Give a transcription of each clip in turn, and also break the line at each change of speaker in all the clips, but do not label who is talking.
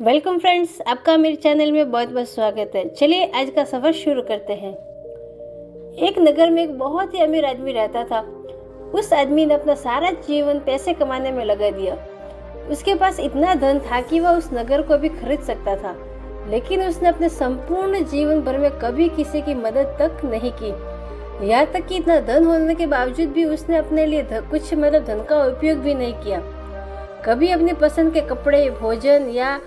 Welcome friends, आपका मेरे channel में बहुत बहुत स्वागत है। चलिए आज का सफ़र शुरू करते हैं। एक नगर में एक बहुत ही अमीर आदमी रहता था। उस आदमी ने अपना सारा जीवन पैसे कमाने में लगा दिया। उसके पास इतना धन था कि वह उस नगर को भी खरीद सकता था, लेकिन उसने अपने संपूर्ण जीवन भर में कभी किसी की मदद तक नहीं की। यहाँ तक कि इतना धन होने के बावजूद भी उसने अपने लिए कुछ धन का उपयोग भी नहीं किया। कभी अपनी पसंद के कपड़े, भोजन या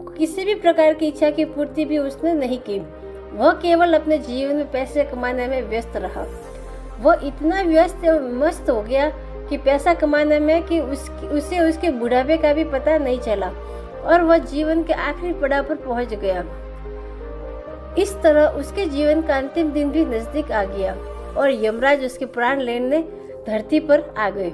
किसी भी प्रकार की इच्छा की पूर्ति भी उसने नहीं की। वह केवल अपने जीवन में पैसे कमाने में व्यस्त रहा। वह इतना व्यस्त एवं मस्त हो गया कि पैसा कमाने में कि उसे उसके बुढ़ापे का भी पता नहीं चला और वह जीवन के आखिरी पड़ाव पर पहुंच गया। इस तरह उसके जीवन का अंतिम दिन भी नजदीक आ गया और यमराज उसके प्राण लेने धरती पर आ गए,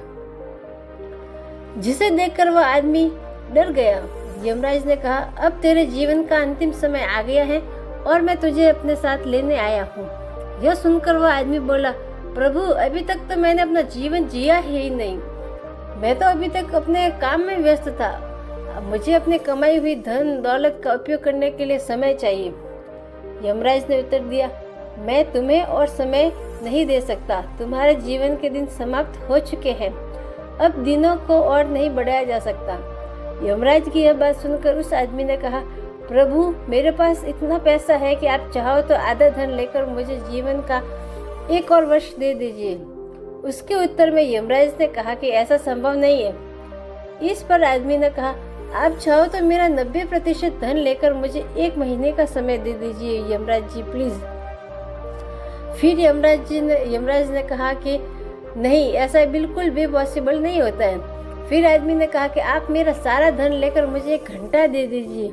जिसे देखकर वह आदमी डर गया। यमराज ने कहा, अब तेरे जीवन का अंतिम समय आ गया है और मैं तुझे अपने साथ लेने आया हूँ। यह सुनकर वह आदमी बोला, प्रभु, अभी तक तो मैंने अपना जीवन जिया ही नहीं। मैं तो अभी तक अपने काम में व्यस्त था। अब मुझे अपनी कमाई हुई धन दौलत का उपयोग करने के लिए समय चाहिए। यमराज ने उत्तर दिया, मैं तुम्हें और समय नहीं दे सकता। तुम्हारे जीवन के दिन समाप्त हो चुके हैं। अब दिनों को और नहीं बढ़ाया जा सकता। यमराज की यह बात सुनकर उस आदमी ने कहा, प्रभु, मेरे पास इतना पैसा है कि आप चाहो तो आधा धन लेकर मुझे जीवन का एक और वर्ष दे दीजिए। उसके उत्तर में यमराज ने कहा कि ऐसा संभव नहीं है। इस पर आदमी ने कहा, आप चाहो तो मेरा 90% धन लेकर मुझे 1 महीने का समय दे दीजिए यमराज जी, प्लीज। फिर यमराज ने कहा कि नहीं, ऐसा बिल्कुल भी पॉसिबल नहीं होता है। फिर आदमी ने कहा कि आप मेरा सारा धन लेकर मुझे 1 घंटा दे दीजिए।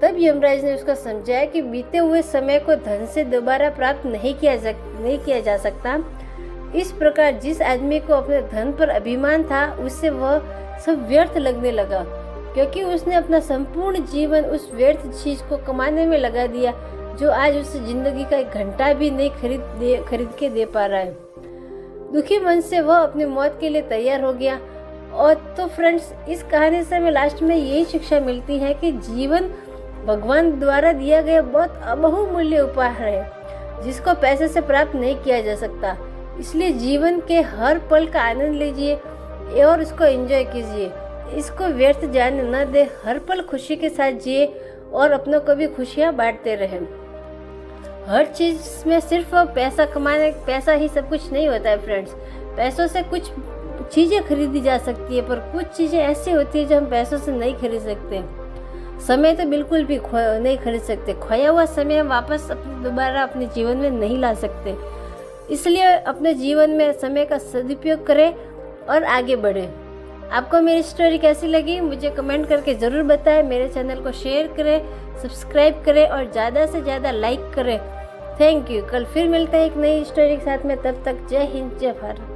तब यमराज ने उसको समझाया कि बीते हुए समय को धन से दोबारा प्राप्त नहीं किया जा सकता। इस प्रकार जिस आदमी को अपने धन पर अभिमान था, उससे वह सब व्यर्थ लगने लगा, क्योंकि उसने अपना संपूर्ण जीवन उस व्यर्थ चीज को कमाने में लगा दिया, जो आज उसे जिंदगी का 1 घंटा भी नहीं खरीद के दे पा रहा है। दुखी मन से वह अपनी मौत के लिए तैयार हो गया। और तो फ्रेंड्स, इस कहानी से हमें लास्ट में यही शिक्षा मिलती है कि जीवन भगवान द्वारा दिया गया बहुत बहुमूल्य उपहार है, जिसको पैसे से प्राप्त नहीं किया जा सकता। इसलिए जीवन के हर पल का आनंद लीजिए और इसको एंजॉय कीजिए। इसको व्यर्थ जाने न दे। हर पल खुशी के साथ जिए और अपनों को भी खुशियाँ बांटते रहें। हर चीज में सिर्फ पैसा ही सब कुछ नहीं होता है फ्रेंड्स। पैसों से कुछ चीजें खरीदी जा सकती है, पर कुछ चीजें ऐसी होती है जो हम पैसों से नहीं खरीद सकते। समय तो बिल्कुल भी नहीं खरीद सकते। खोया हुआ समय हम वापस दोबारा अपने जीवन में नहीं ला सकते। इसलिए अपने जीवन में समय का सदुपयोग करें और आगे बढ़े। आपको मेरी स्टोरी कैसी लगी मुझे कमेंट करके ज़रूर बताएं। मेरे चैनल को शेयर करें, सब्सक्राइब करें और ज़्यादा से ज़्यादा लाइक करें। Thank you. कल फिर मिलते हैं एक नई स्टोरी के साथ में। तब तक जय हिंद, जय भारत।